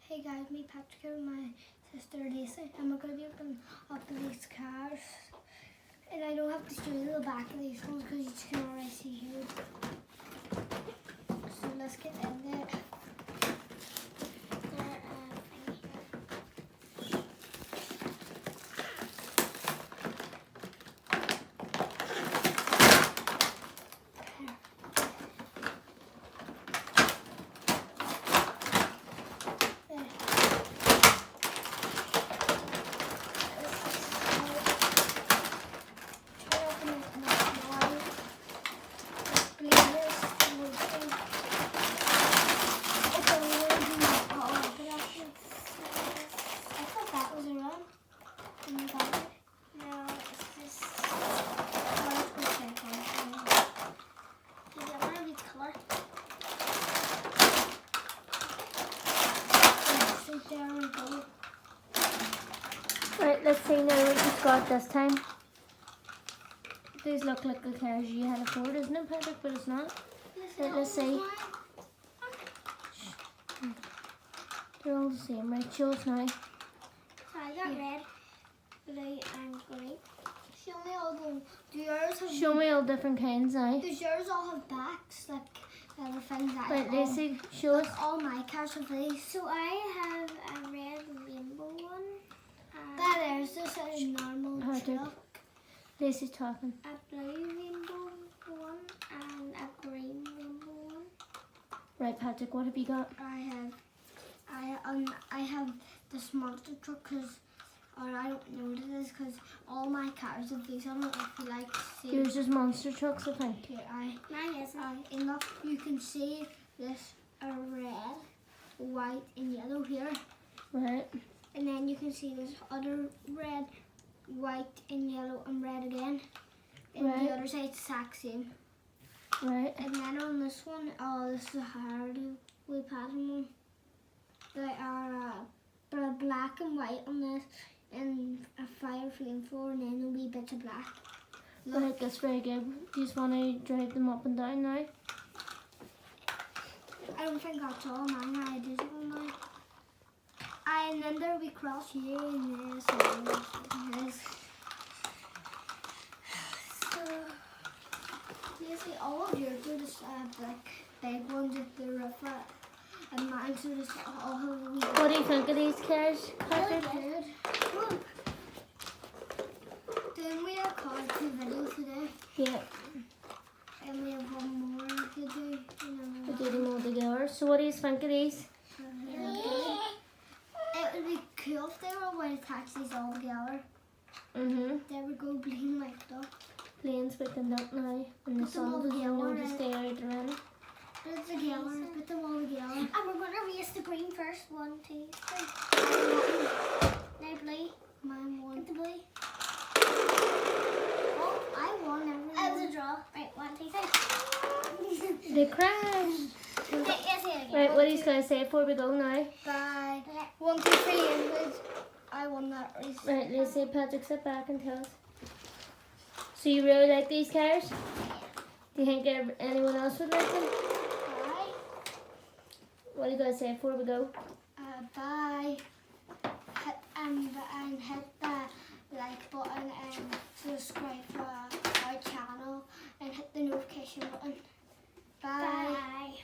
Hey guys, me Patrick and my sister Lisa, and we're going to be opening up these cars. And I don't have to show you the back of these ones because you can already see here. So let's get in there. There we go. Right, let's see now what you've got this time. These look like the cars you had before, doesn't it, Patrick? But it's not. Right, let's see. They're all the same, right? Show us now. So I got red, blue, and green. Show me all the. Do yours have? Show me all different kinds now. Does yours all have backs like the things that? Right, Lacey, show us. All my cars have these. So I have a red rainbow one. That is just a normal truck. Lacey's talking. A blue rainbow one and a green rainbow one. Right, Patrick, what have you got? I have this monster truck because, or I don't know what it is because all my cars have these on it. If you like to see. Yours is monster trucks, I think. Here, mine isn't. And look, you can see this red, white, and yellow here. Right. And then you can see this other red, white, and yellow, and red again. And Right. the other side's the exact same. Right. And then on this one, oh, this is a hard way pattern one. They are black and white on this, and a fire flame floor, and then a wee bit of black. Look. Right, that's very good. Do you just want to drive them up and down now? I don't think that's all mine. I did it all mine. And then there'll be cross here and this and this and this. So, you see all of yours do this like big ones with the roof at, and mine do this all have a wee bit. What do you think of these cars, Really Patrick? good. Look. Then we have called 2 videos today. Yeah, And we have one more to do. we did them all together. So what do you think of these? It would be cool if they were able to attach these all together. There we go, bleeding like that. Planes picking up now, and the Put them all sun doesn't together, know to right? stay out around it. Put it together, put them all together. And we're going to race the green first. 1, 2, 3. Now blue. Mine won. Get the blue. Oh, I won everyone. It was a draw. Right, 1, 2, 3. They crashed. Right, what are you going to say before we go now? Bye. 1, 2, 3. And I won that race. Right, let's say Patrick, sit back and tell us. So you really like these cars? Do you think anyone else would like them? Bye. What are you going to say before we go? Bye. And hit the like button and subscribe to our channel and hit the notification button. Bye. Bye.